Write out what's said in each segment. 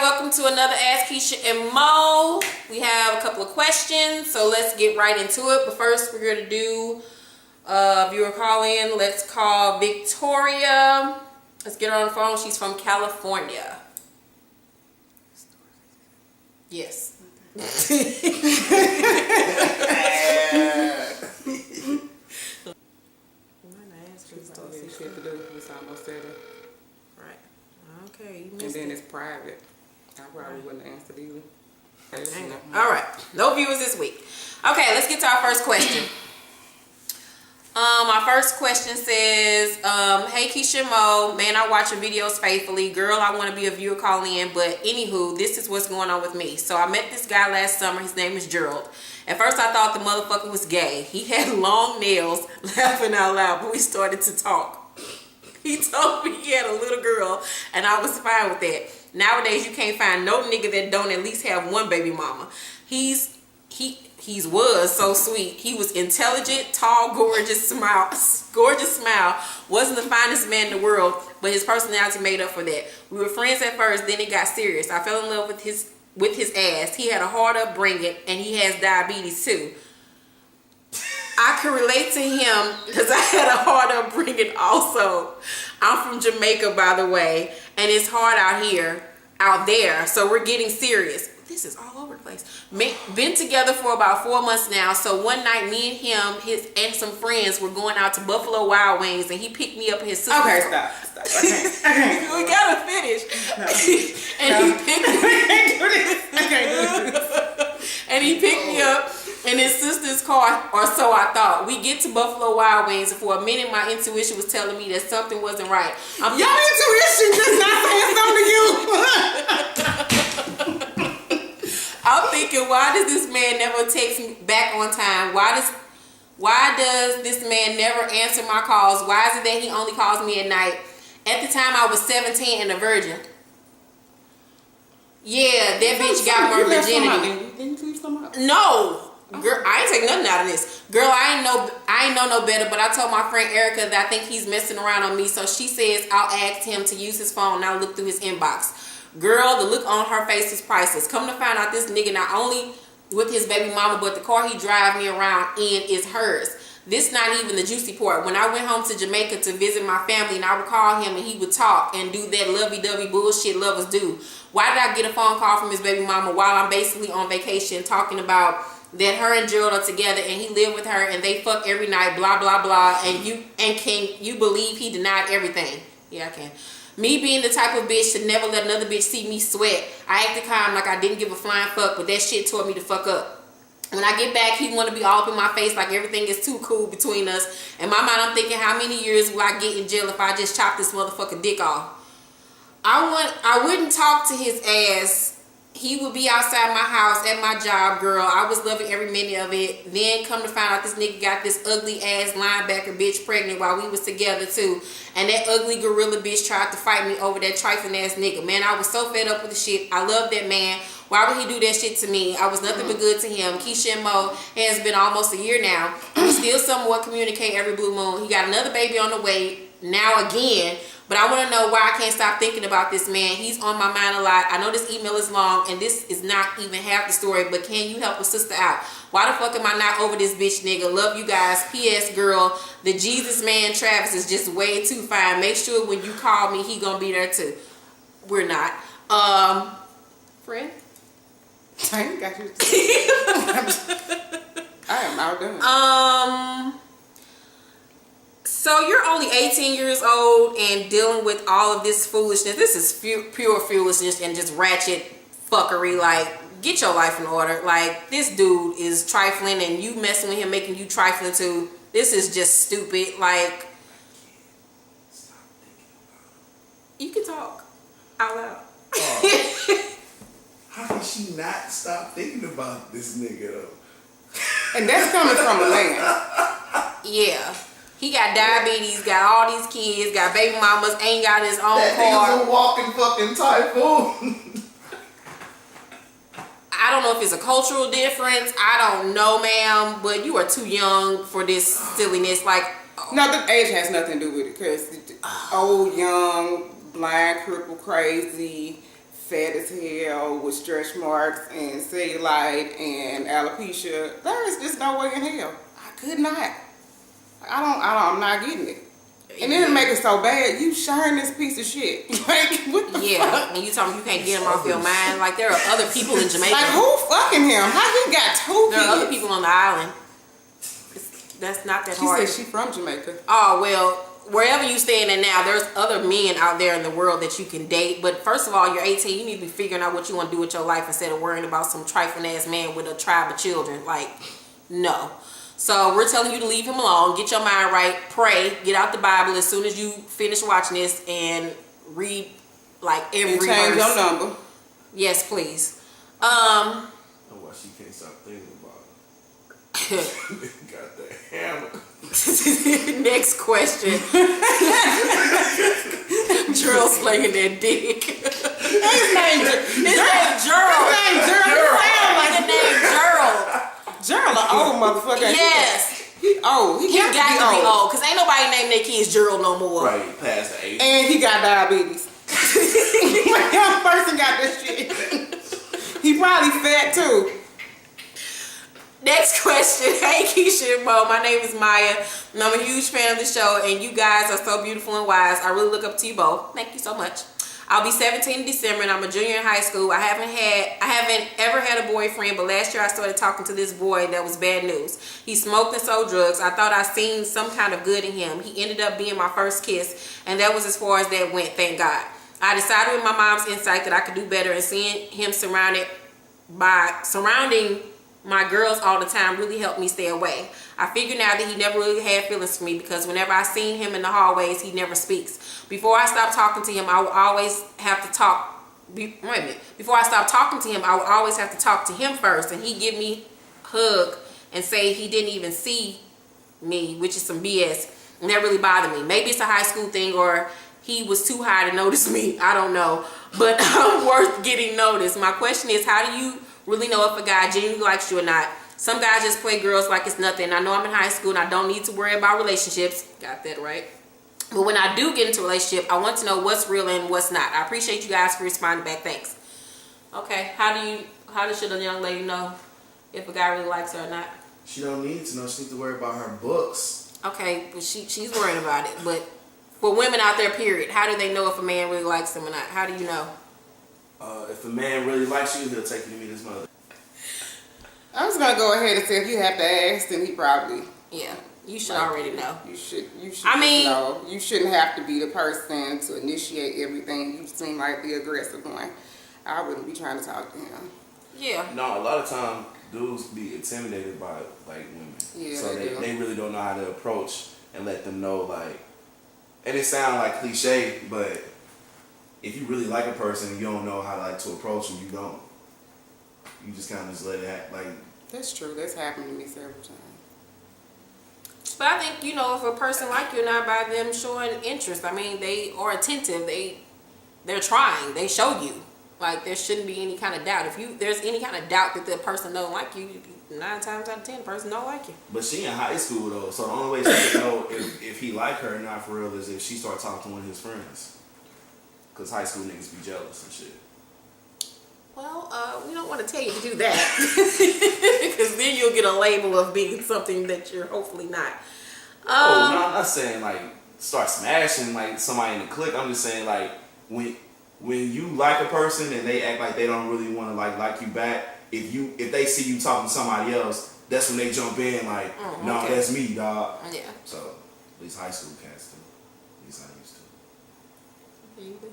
welcome to another Ask Keisha and Mo. We have a couple of questions, so let's get right into it. But first, we're going to do viewer call in. Let's call Victoria. Let's get her on the phone. She's from California. Yes. Right. Okay. And then it's private. I probably wouldn't answer either. All right. No viewers this week. Okay, let's get to our first question. Our first question says, hey Keisha and Mo, man, I watch your videos faithfully. Girl, I want to be a viewer calling in, but anywho, this is what's going on with me. So I met this guy last summer. His name is Gerald. At first I thought the motherfucker was gay. He had long nails, laughing out loud, but we started to talk. He told me he had a little girl, and I was fine with that. Nowadays, you can't find no nigga that don't at least have one baby mama. He was so sweet. He was intelligent, tall, gorgeous smile. Wasn't the finest man in the world, but his personality made up for that. We were friends at first, then it got serious. I fell in love with his ass. He had a hard upbringing, and he has diabetes too. I could relate to him because I had a hard upbringing also. I'm from Jamaica, by the way, and it's hard out there, so we're getting serious. This is all over the place. Been together for about 4 months now, so one night me and him and some friends were going out to Buffalo Wild Wings, and he picked me up at his sister's. Okay, stop. Okay. We gotta finish. No. And he picked me. And he picked me up in his sister's car, or so I thought. We get to Buffalo Wild Wings, and for a minute my intuition was telling me that something wasn't right. Your intuition just not saying something to you. I'm thinking, why does this man never text me back on time? Why does this man never answer my calls? Why is it that he only calls me at night? At the time I was 17 and a virgin. Yeah, that bitch got my virginity. Didn't you leave some out? No. Girl, I ain't take nothing out of this. Girl, I ain't know no better, but I told my friend Erica that I think he's messing around on me, so she says I'll ask him to use his phone and I'll look through his inbox. Girl, the look on her face is priceless. Come to find out, this nigga not only with his baby mama, but the car he drive me around in is hers. This not even the juicy part. When I went home to Jamaica to visit my family, and I would call him and he would talk and do that lovey-dovey bullshit lovers do. Why did I get a phone call from his baby mama while I'm basically on vacation talking about that her and Gerald are together and he lived with her and they fuck every night, blah, blah, blah, and can you believe he denied everything? Yeah, I can. Me being the type of bitch to never let another bitch see me sweat, I acted calm like I didn't give a flying fuck, but that shit tore me the fuck up. When I get back, he want to be all up in my face like everything is too cool between us. In my mind, I'm thinking, how many years will I get in jail if I just chop this motherfucker dick off? I wouldn't talk to his ass. He would be outside my house at my job, girl. I was loving every minute of it. Then come to find out this nigga got this ugly ass linebacker bitch pregnant while we was together too. And that ugly gorilla bitch tried to fight me over that trifling ass nigga. Man, I was so fed up with the shit. I love that man. Why would he do that shit to me? I was nothing but good to him. Keisha and Mo has been almost a year now. We still somewhat communicate every blue moon. He got another baby on the way now again. But I want to know why I can't stop thinking about this man. He's on my mind a lot. I know this email is long and this is not even half the story, but can you help a sister out? Why the fuck am I not over this bitch nigga? Love you guys. P.S. girl, the Jesus man Travis is just way too fine. Make sure when you call me, he gonna be there too. We're not. Friend? I ain't got you. I am outdone. So you're only 18 years old and dealing with all of this foolishness. This is pure foolishness and just ratchet fuckery. Like, get your life in order. Like, this dude is trifling and you messing with him, making you trifling too. This is just stupid. Like, you can talk out loud. How can she not stop thinking about this nigga though? And that's coming from a man. Yeah. He got diabetes, got all these kids, got baby mamas, ain't got his own that car. That nigga's a walking fucking typhoon. I don't know if it's a cultural difference. I don't know, ma'am, but you are too young for this silliness. Like, no, the age has nothing to do with it. Because old, young, blind, crippled, crazy, fat as hell with stretch marks and cellulite and alopecia, there is just no way in hell. I could not. I'm not getting it. And then to make it so bad, you sharing this piece of shit. Like, what the fuck? And you talking you can't get him off your mind. Like, there are other people in Jamaica. Like, who fucking him? How he got 2 kids? There are other people on the island. That's not that hard. She said she from Jamaica. Oh, well, wherever you staying at now, there's other men out there in the world that you can date. But first of all, you're 18. You need to be figuring out what you want to do with your life instead of worrying about some trifling ass man with a tribe of children. Like, no. So we're telling you to leave him alone. Get your mind right. Pray. Get out the Bible as soon as you finish watching this and read like every verse. Change your number. Yes, please. That's why she can't stop thinking about it. Got that hammer. Next question. Gerald slinging that dick. His name Gerald. His name Gerald. Gerald, an old motherfucker. Yes. He old. He got to be old. Because ain't nobody named their kids Gerald no more. Right, past the age. And he got diabetes. Young person got this shit. He probably fat too. Next question. Hey, Keisha and Mo. My name is Maya, and I'm a huge fan of the show, and you guys are so beautiful and wise. I really look up to you both. Thank you so much. I'll be 17 in December, and I'm a junior in high school. I haven't ever had a boyfriend, but last year I started talking to this boy that was bad news. He smoked and sold drugs. I thought I seen some kind of good in him. He ended up being my first kiss, and that was as far as that went, thank God. I decided with my mom's insight that I could do better, and seeing him surrounding my girls all the time really helped me stay away. I figure now that he never really had feelings for me because whenever I seen him in the hallways, he never speaks. Before I stopped talking to him, I would always have to talk. Before I stopped talking to him, I would always have to talk to him first, and he'd give me a hug and say he didn't even see me, which is some BS, and that really bothered me. Maybe it's a high school thing or he was too high to notice me. I don't know, but I'm worth getting noticed. My question is, how do you really know if a guy genuinely likes you or not? Some guys just play girls like it's nothing. I know I'm in high school and I don't need to worry about relationships. Got that right. But when I do get into a relationship, I want to know what's real and what's not. I appreciate you guys for responding back. Thanks. Okay, how should a young lady know if a guy really likes her or not? She don't need to know. She needs to worry about her books. Okay, but she's worrying about it. But for women out there, period, how do they know if a man really likes them or not? How do you know? If a man really likes you, he'll take you to meet his mother. I was gonna go ahead and say if you have to ask, then he probably. Yeah, you should already know. You should. I mean, know. You shouldn't have to be the person to initiate everything. You seem like the aggressive one. I wouldn't be trying to talk to him. Yeah. No, a lot of times dudes be intimidated by like women. Yeah, so they really don't know how to approach and let them know like. And it sounds like cliche, but if you really like a person and you don't know how to approach them, you don't. You just kind of just let it happen. Like, that's true. That's happened to me several times. But I think, if a person like you or not by them showing interest, I mean, they are attentive. They're trying. They show you. Like, there shouldn't be any kind of doubt. If there's any kind of doubt that the person don't like you, 9 times out of 10, the person don't like you. But she in high school, though, so the only way she can know if he like her or not for real is if she start talking to one of his friends. Because high school niggas be jealous and shit. Well, we don't want to tell you to do that. Because then you'll get a label of being something that you're hopefully not. No, I'm not saying, start smashing, somebody in the clique. I'm just saying, when you like a person and they act like they don't really want to, like you back, if they see you talking to somebody else, that's when they jump in, no, okay. That's me, dog. Yeah. So, at least high school cats do. At least I used to. Really?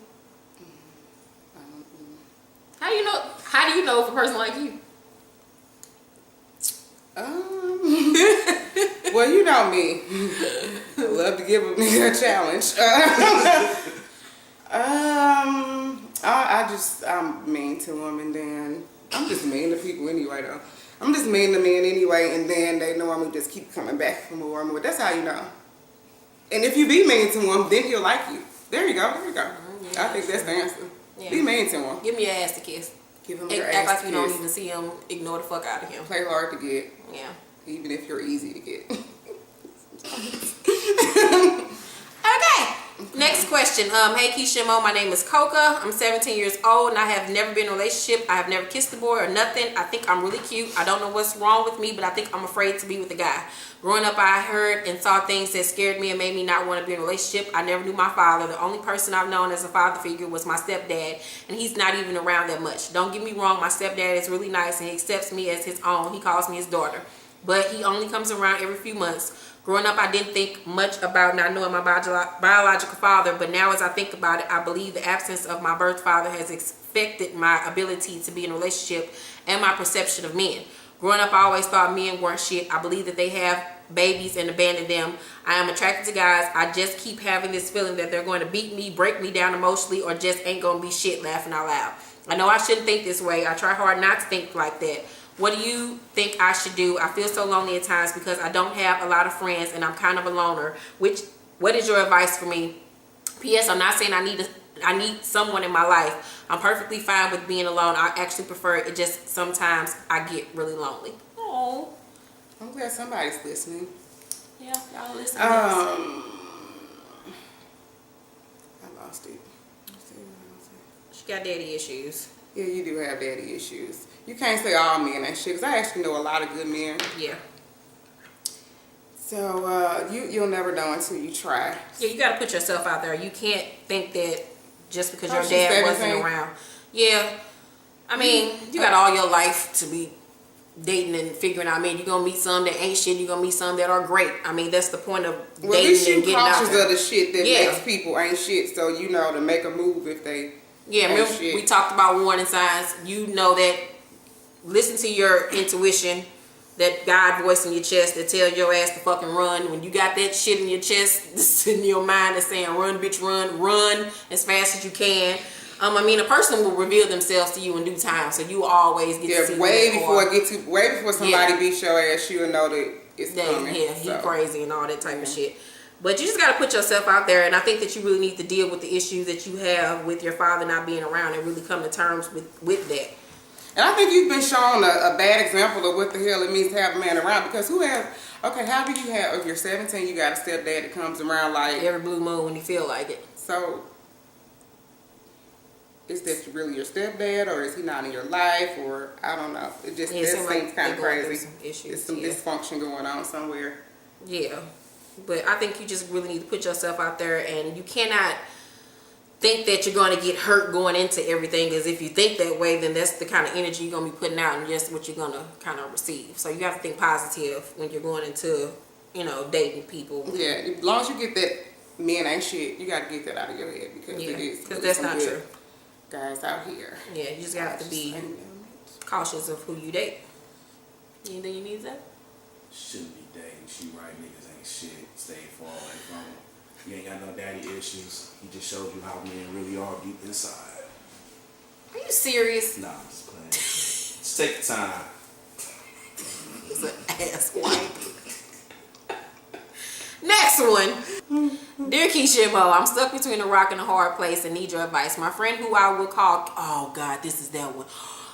How do you know if a person like you? Well, you know me. I love to give a nigga a challenge. I'm mean to them, and then I'm just mean to people anyway, though. I'm just mean to men anyway, and then they normally just keep coming back for more and more. That's how you know. And if you be mean to him, then he'll like you. There you go. Yeah, I think that's the answer. Yeah. Be mean to him. Give me your ass to kiss. Give him your ass act like to you kiss. don't even see him. Ignore the fuck out of him. Play hard to get. Yeah. Even if you're easy to get. Okay. Next question. Hey Keisha Mo, my name is Coca. I'm 17 years old and I have never been in a relationship. I have never kissed a boy or nothing. I think I'm really cute. I don't know what's wrong with me, but I think I'm afraid to be with a guy. Growing up, I heard and saw things that scared me and made me not want to be in a relationship. I never knew my father. The only person I've known as a father figure was my stepdad, and he's not even around that much. Don't get me wrong, my stepdad is really nice and he accepts me as his own. He calls me his daughter, but he only comes around every few months. Growing up, I didn't think much about not knowing my biological father, but now as I think about it, I believe the absence of my birth father has affected my ability to be in a relationship and my perception of men. Growing up, I always thought men weren't shit. I believe that they have babies and abandon them. I am attracted to guys. I just keep having this feeling that they're going to beat me, break me down emotionally, or just ain't going to be shit, laughing out loud. I know I shouldn't think this way. I try hard not to think like that. What do you think I should do? I feel so lonely at times because I don't have a lot of friends and I'm kind of a loner. What is your advice for me? P.S. I'm not saying I need someone in my life. I'm perfectly fine with being alone. I actually prefer it. It just sometimes I get really lonely. Oh, I'm glad somebody's listening. yeah, y'all listening. I lost it. She got daddy issues. Yeah, you do have daddy issues. You can't say all men ain't shit, because I actually know a lot of good men. Yeah. So, you'll never know until you try. Yeah, you got to put yourself out there. You can't think that just because your she's dad wasn't 17. around. Yeah. I mean, you got all your life to be dating and figuring out. I mean, you're going to meet some that ain't shit. You're going to meet some that are great. I mean, that's the point of well, at least dating and you getting out cautious there. of the shit that makes people ain't shit, so you know to make a move if they remember shit. We talked about warning signs. You know that. Listen to your intuition, that God voice in your chest that tells your ass to fucking run. When you got that shit in your chest, that's in your mind that's saying, run, bitch, run as fast as you can. I mean, a person will reveal themselves to you in due time, so you always get to see way before somebody beats your ass, you'll know that it's coming. Yeah, he crazy and all that type of shit. But you just got to put yourself out there, and I think that you really need to deal with the issues that you have with your father not being around and really come to terms with that. And I think you've been shown a bad example of what the hell it means to have a man around, because how do you have, if you're 17, you got a stepdad that comes around like every blue moon when you feel like it. So is this really your stepdad, or is he not in your life, or I don't know. It just seems kind of crazy. There's some dysfunction going on somewhere. Yeah, but I think you just really need to put yourself out there, and you cannot think that you're going to get hurt going into everything, because if you think that way, then that's the kind of energy you're going to be putting out and just what you're going to kind of receive. So you have to think positive when you're going into, dating people. Yeah, as long as you get that men ain't shit, you got to get that out of your head, because it is. Because that's not true. Guys out here. Yeah, you just got to be cautious of who you date. Anything you need to say? Shouldn't be dating. She right, niggas ain't shit. Stay far away from them. You ain't got no daddy issues. He just showed you how men really are deep inside. Are you serious? Nah, I'm just playing. Just take the time. He's an ass white. Next one. Dear Keisha Mo, I'm stuck between a rock and a hard place and need your advice. My friend who I will call... Oh, God, this is that one.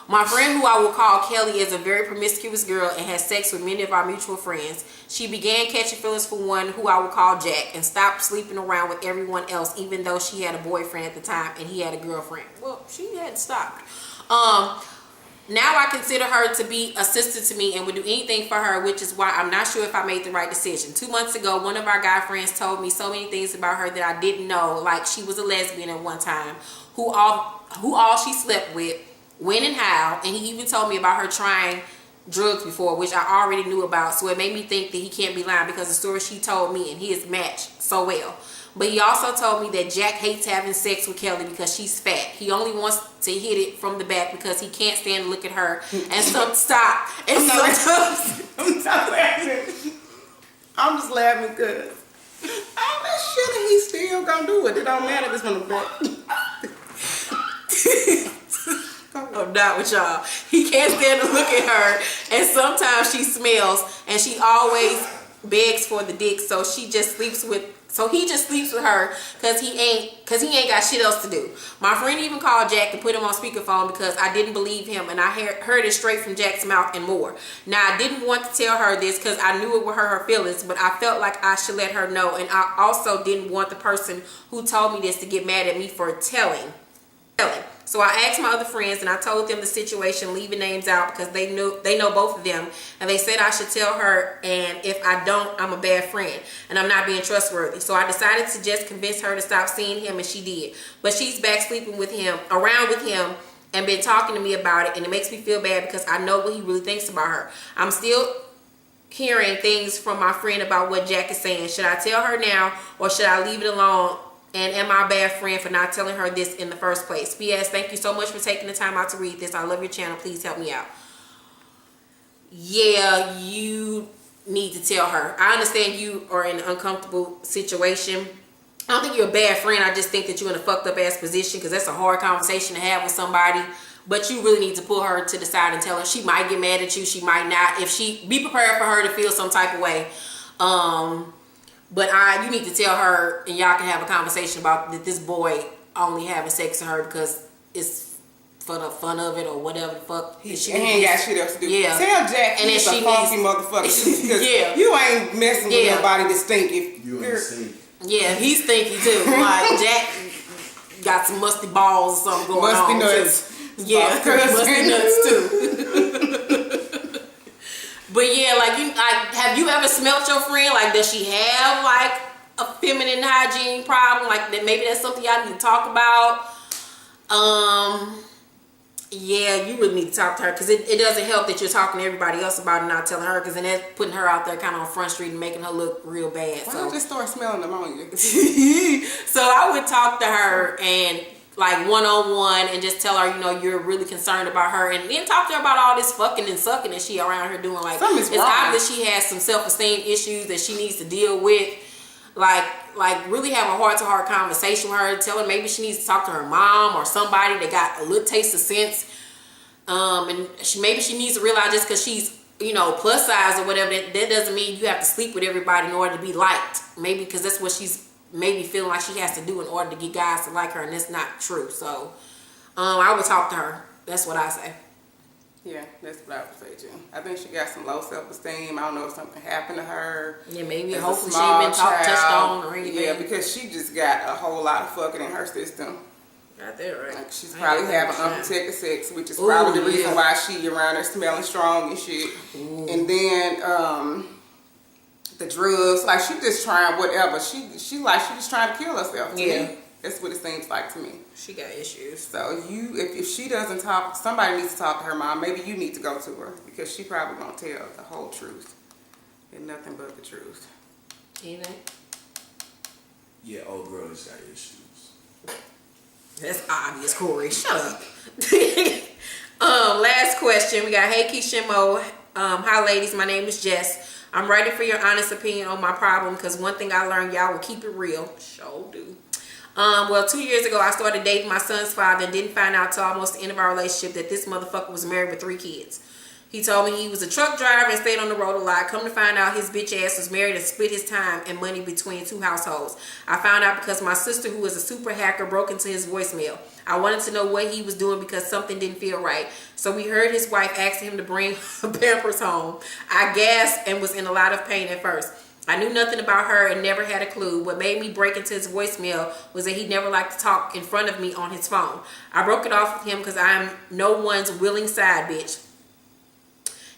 My friend who I will call Kelly is a very promiscuous girl and has sex with many of our mutual friends. She began catching feelings for one who I will call Jack and stopped sleeping around with everyone else, even though she had a boyfriend at the time and he had a girlfriend. Well, she hadn't stopped. Now I consider her to be a sister to me and would do anything for her, which is why I'm not sure if I made the right decision. 2 months ago, one of our guy friends told me so many things about her that I didn't know, like she was a lesbian at one time, who all she slept with, when and how, and he even told me about her trying drugs before, which I already knew about, so it made me think that he can't be lying because the story she told me and his matched so well. But he also told me that Jack hates having sex with Kelly because she's fat. He only wants to hit it from the back because he can't stand to look at her. And stop. And sometimes I'm not laughing. I'm just laughing because all that shit and he still gonna do it. It don't matter if it's from the back. I'm not with y'all. He can't stand to look at her, and sometimes she smells, and she always begs for the dick, so she just sleeps with So he just sleeps with her because he ain't got shit else to do. My friend even called Jack to put him on speakerphone because I didn't believe him, and I heard it straight from Jack's mouth and more. Now, I didn't want to tell her this because I knew it would hurt her feelings, but I felt like I should let her know, and I also didn't want the person who told me this to get mad at me for telling. So I asked my other friends, and I told them the situation, leaving names out because they know both of them, and they said I should tell her, and if I don't, I'm a bad friend and I'm not being trustworthy. So I decided to just convince her to stop seeing him, and she did. But she's back sleeping with him, around with him, and been talking to me about it, and it makes me feel bad because I know what he really thinks about her. I'm still hearing things from my friend about what Jack is saying. Should I tell her now, or should I leave it alone? And am I a bad friend for not telling her this in the first place? P.S. Thank you so much for taking the time out to read this. I love your channel. Please help me out. Yeah, you need to tell her. I understand you are in an uncomfortable situation. I don't think you're a bad friend. I just think that you're in a fucked up ass position because that's a hard conversation to have with somebody. But you really need to pull her to the side and tell her. She might get mad at you. She might not. Be prepared for her to feel some type of way. But you need to tell her, and y'all can have a conversation about that this boy only having sex with her because it's for the fun of it or whatever the fuck. He ain't got shit else to do. Yeah. Tell Jack and he's a funky motherfucker. Yeah. You ain't messing with nobody that's stinky. You ain't stinky. Yeah, he's stinky too. Like Jack got some musty balls or something going musty on. Nuts. Yeah, musty nuts too. But yeah, have you ever smelt your friend? Like, does she have like a feminine hygiene problem? Like, that maybe that's something y'all need to talk about. Yeah, you really need to talk to her because it doesn't help that you're talking to everybody else about it and not telling her, because then that's putting her out there kind of on Front Street and making her look real bad. Why don't you just start smelling them on you? So I would talk to her and like one-on-one and just tell her, you're really concerned about her, and then talk to her about all this fucking and sucking that she around her doing. Like, something's it's wrong. obvious she has some self-esteem issues that she needs to deal with. Like really have a heart-to-heart conversation with her. Tell her maybe she needs to talk to her mom or somebody that got a little taste of sense. And maybe she needs to realize just because she's, plus size or whatever, that doesn't mean you have to sleep with everybody in order to be liked. Maybe because that's what she's maybe feeling like she has to do in order to get guys to like her, and that's not true. So I would talk to her. That's what I say. Yeah, that's what I would say too. I think she got some low self-esteem. I don't know if something happened to her. Yeah, maybe as hopefully a she ain't been small touched child. on or anything. Yeah, because she just got a whole lot of fucking in her system. Got that right. Like, she's probably having unprotected sex, which is probably the reason why she around there smelling strong and shit. Ooh. And then the drugs, like she just trying whatever. She just trying to kill herself. To me, that's what it seems like to me. She got issues. So if she doesn't talk, somebody needs to talk to her mom. Maybe you need to go to her because she probably won't tell the whole truth and nothing but the truth. You think? Yeah, old girl just got issues. That's obvious, Corey. Shut up. Last question. We got, hey Keisha and Mo. Hi ladies, my name is Jess. I'm ready for your honest opinion on my problem because one thing I learned, y'all will keep it real. Sure do. Well, 2 years ago, I started dating my son's father and didn't find out till almost the end of our relationship that this motherfucker was married with 3 kids. He told me he was a truck driver and stayed on the road a lot. Come to find out, his bitch ass was married and split his time and money between 2 households. I found out because my sister, who is a super hacker, broke into his voicemail. I wanted to know what he was doing because something didn't feel right. So we heard his wife asking him to bring Pampers home. I gasped and was in a lot of pain at first. I knew nothing about her and never had a clue. What made me break into his voicemail was that he never liked to talk in front of me on his phone. I broke it off with him because I am no one's willing side bitch.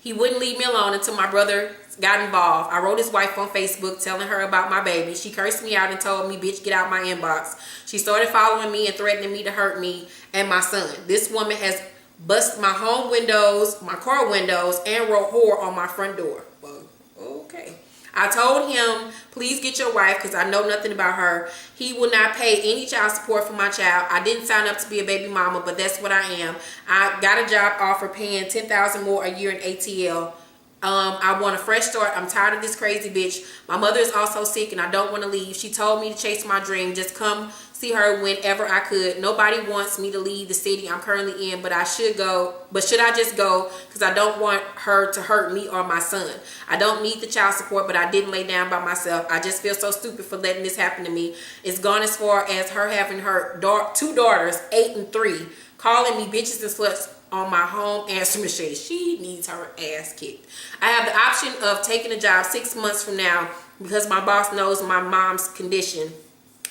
He wouldn't leave me alone until my brother got involved. I wrote his wife on Facebook telling her about my baby. She cursed me out and told me, bitch, get out my inbox. She started following me and threatening me to hurt me and my son. This woman has busted my home windows, my car windows, and wrote whore on my front door. Well, okay. I told him, please get your wife because I know nothing about her. He will not pay any child support for my child. I didn't sign up to be a baby mama, but that's what I am. I got a job offer paying $10,000 more a year in ATL. I want a fresh start. I'm tired of this crazy bitch. My mother is also sick and I don't want to leave. She told me to chase my dream. Just come see her whenever I could. Nobody wants me to leave the city I'm currently in, but I should go. But should I just go? Because I don't want her to hurt me or my son. I don't need the child support, but I didn't lay down by myself. I just feel so stupid for letting this happen to me. It's gone as far as her having her two daughters, 8 and 3, calling me bitches and sluts on my home answer machine. She needs her ass kicked. I have the option of taking a job 6 months from now because my boss knows my mom's condition.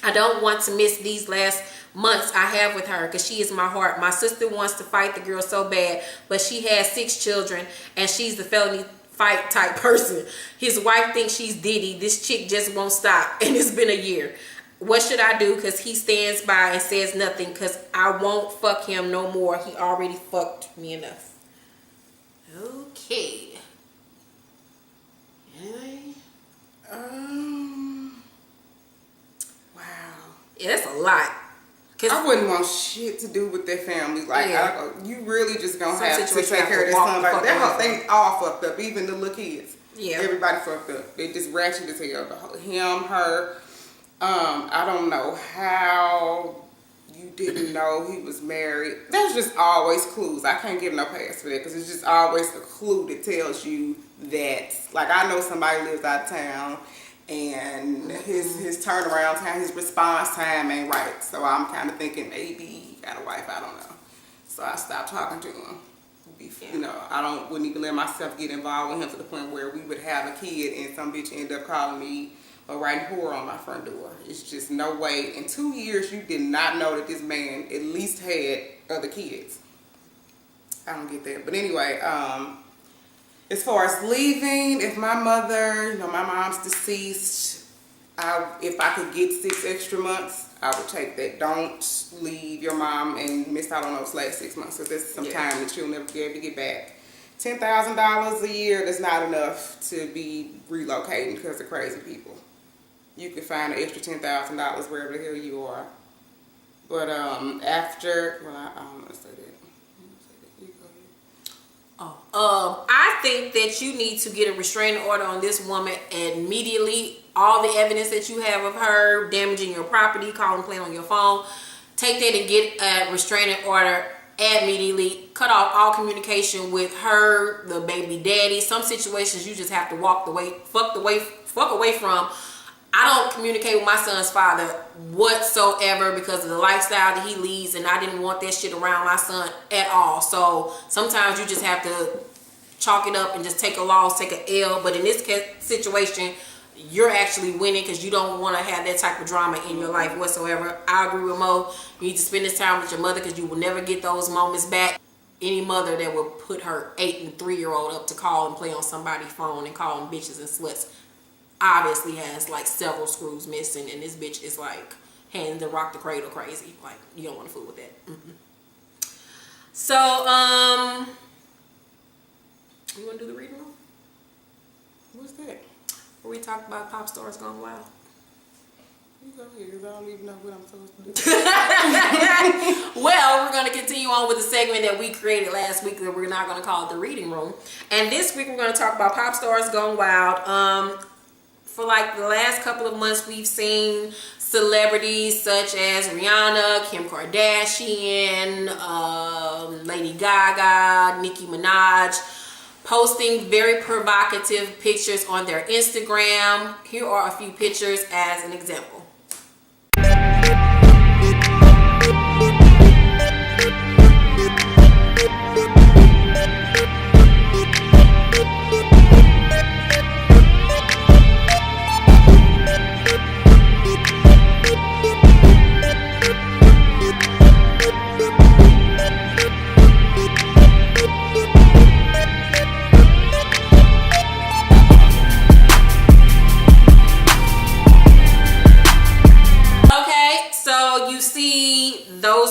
I don't want to miss these last months I have with her because she is my heart. My sister wants to fight the girl so bad, but she has 6 children and she's the felony fight type person. His wife thinks she's Diddy. This chick just won't stop, and it's been a year. What should I do? Because he stands by and says nothing because I won't fuck him no more. He already fucked me enough. Okay. Anyway. Wow. Yeah, that's a lot. I wouldn't want shit to do with their family. Like, Yeah. you really just gonna Some have to situations take have care of to this walk son. the Like, fuck away they all fucked up. Even the little kids. Yeah. Everybody fucked up. They just ratchet as hell. Him, her. I don't know how you didn't know he was married. There's just always clues. I can't give no pass for that because it's just always a clue that tells you that. Like, I know somebody lives out of town and his turnaround time, his response time ain't right. So I'm kind of thinking maybe he got a wife. I don't know. So I stopped talking to him. You know, wouldn't even let myself get involved with him to the point where we would have a kid and some bitch end up calling me or writing horror on my front door. It's just no way. In 2 years, you did not know that this man at least had other kids. I don't get that. But anyway, as far as leaving, if my mother, my mom's deceased, if I could get 6 extra months, I would take that. Don't leave your mom and miss out on those last 6 months because there's some time that you'll never be able to get back. $10,000 a year, that's not enough to be relocating because of crazy people. You can find an extra $10,000 wherever the hell you are. But after, well, I don't want to say that. You go ahead. I think that you need to get a restraining order on this woman immediately. All the evidence that you have of her damaging your property, calling, playing on your phone, take that and get a restraining order immediately. Cut off all communication with her, the baby daddy. Some situations you just have to fuck away from. I don't communicate with my son's father whatsoever because of the lifestyle that he leads, and I didn't want that shit around my son at all. So sometimes you just have to chalk it up and just take a loss, take an L. But in this situation, you're actually winning because you don't want to have that type of drama in your life whatsoever. I agree with Mo. You need to spend this time with your mother because you will never get those moments back. Any mother that will put her 8 and 3-year-old up to call and play on somebody's phone and call them bitches and sluts obviously has like several screws missing, and this bitch is like handing the rock the cradle crazy. Like, you don't want to fool with that. So you want to do the reading room? What's that? Where we talk about pop stars gone wild. You go ahead, because I don't even know what I'm supposed to do. Well, we're going to continue on with the segment that we created last week that we're not going to call it the reading room. And this week we're going to talk about pop stars gone wild. For like the last couple of months, we've seen celebrities such as Rihanna, Kim Kardashian, Lady Gaga, Nicki Minaj, posting very provocative pictures on their Instagram. Here are a few pictures as an example.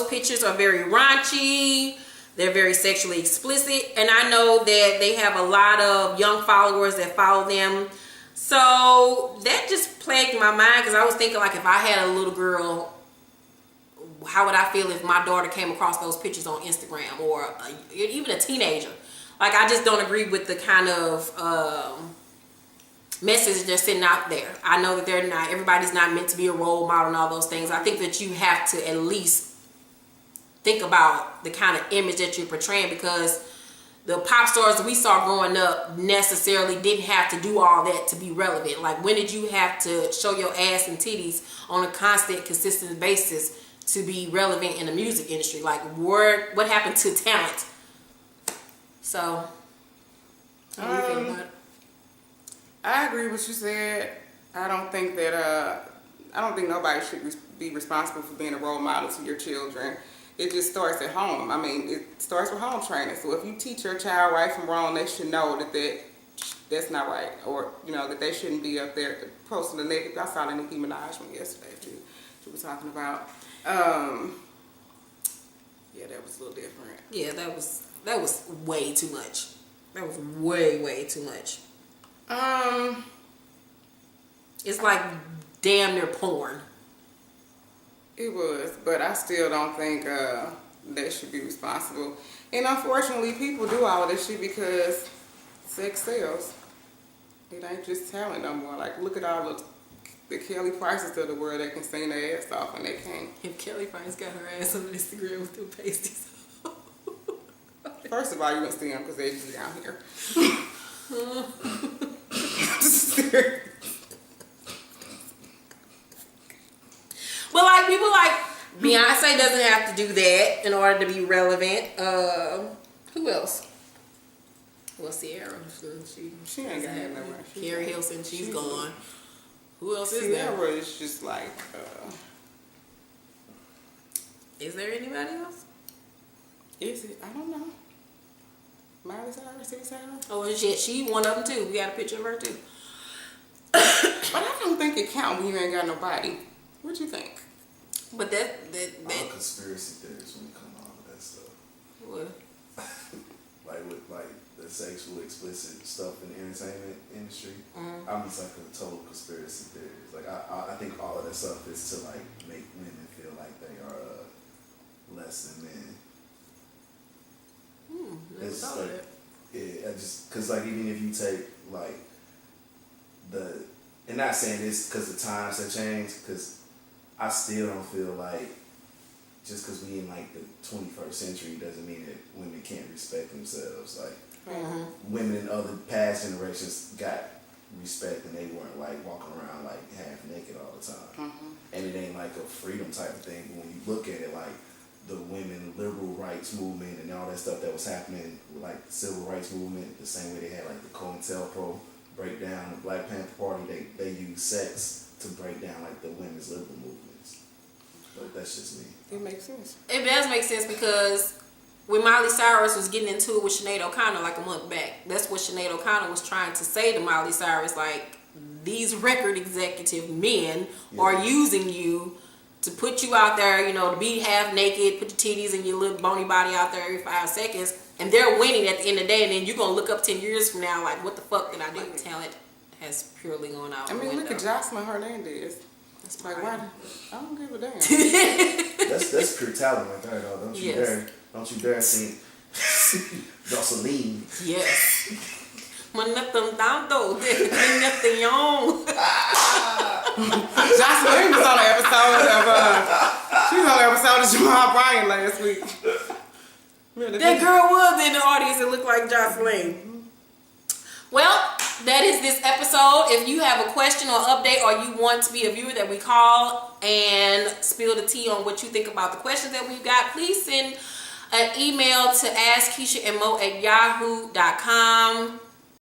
Pictures are very raunchy, they're very sexually explicit, and I know that they have a lot of young followers that follow them, so that just plagued my mind because I was thinking, like, if I had a little girl, how would I feel if my daughter came across those pictures on Instagram, or even a teenager? Like, I just don't agree with the kind of message they're sending out there. I know that everybody's not meant to be a role model and all those things. I think that you have to at least think about the kind of image that you're portraying, because the pop stars we saw growing up necessarily didn't have to do all that to be relevant. Like, when did you have to show your ass and titties on a constant, consistent basis to be relevant in the music industry? Like, what happened to talent? So, what do you think about it? I agree with what you said. I don't think nobody should be responsible for being a role model to your children. It just starts at home. I mean, it starts with home training. So if you teach your child right from wrong, they should know that's not right, or that they shouldn't be up there posting the naked. I saw the Nicki Minaj one yesterday too. She was talking about. Yeah, that was a little different. Yeah, that was way too much. That was way too much. It's like damn near porn. It was, but I still don't think they should be responsible. And unfortunately, people do all of this shit because sex sells. It ain't just talent no more. Like, look at all the Kelly Prices of the world that can sing their ass off and they can't. If Kelly Price got her ass on Instagram with them pasties. First of all, you wouldn't see them because they just down here. Just serious. But like, people like Beyonce doesn't have to do that in order to be relevant. Who else? Well, Sierra. She ain't got that nowhere. Carrie Hilson, she's gone. Who else is there? Sierra is just like. Is there anybody else? Is it? I don't know. Miley Cyrus, Oh shit, she one of them too. We got a picture of her too. But I don't think it counts when you ain't got nobody. What you think? But that all conspiracy theories when it comes to all of that stuff. What? Like with like the sexual explicit stuff in the entertainment industry. Mm-hmm. I'm just like a total conspiracy theorist. Like I think all of that stuff is to like make women feel like they are less than men. Never It's thought like, of that. yeah, I just because like even if you take like and not saying this because the times have changed, because I still don't feel like just because we in like the 21st century doesn't mean that women can't respect themselves. Like women in other past generations got respect and they weren't like walking around like half naked all the time. And it ain't like a freedom type of thing. But when you look at it, like the women liberal rights movement and all that stuff that was happening, like the civil rights movement, the same way they had like the COINTELPRO break down the Black Panther Party, they use sex to break down like the women's liberal movements. But that's just me. It makes sense. It does make sense, because when Miley Cyrus was getting into it with Sinead O'Connor like a month back, that's what Sinead O'Connor was trying to say to Miley Cyrus, like, these record executive men are using you to put you out there, to be half naked, put your titties and your little bony body out there every 5 seconds, and they're winning at the end of the day, and then you're going to look up 10 years from now like, what the fuck did I do? Talent has purely gone out the window. Look at Jocelyn Hernandez. It's like, why? I don't give a damn. That's pure talent right there, though. Don't you dare sing Jocelyn. Yes. Manatang tanto, nothing on. Jocelyn was on the episode of she was on the episode of Jamal Bryant last week. That girl was in the audience and looked like Jocelyn. Well, that is this episode. If you have a question or update, or you want to be a viewer that we call and spill the tea on what you think about the questions that we've got, please send an email to askkeishaandmo@yahoo.com.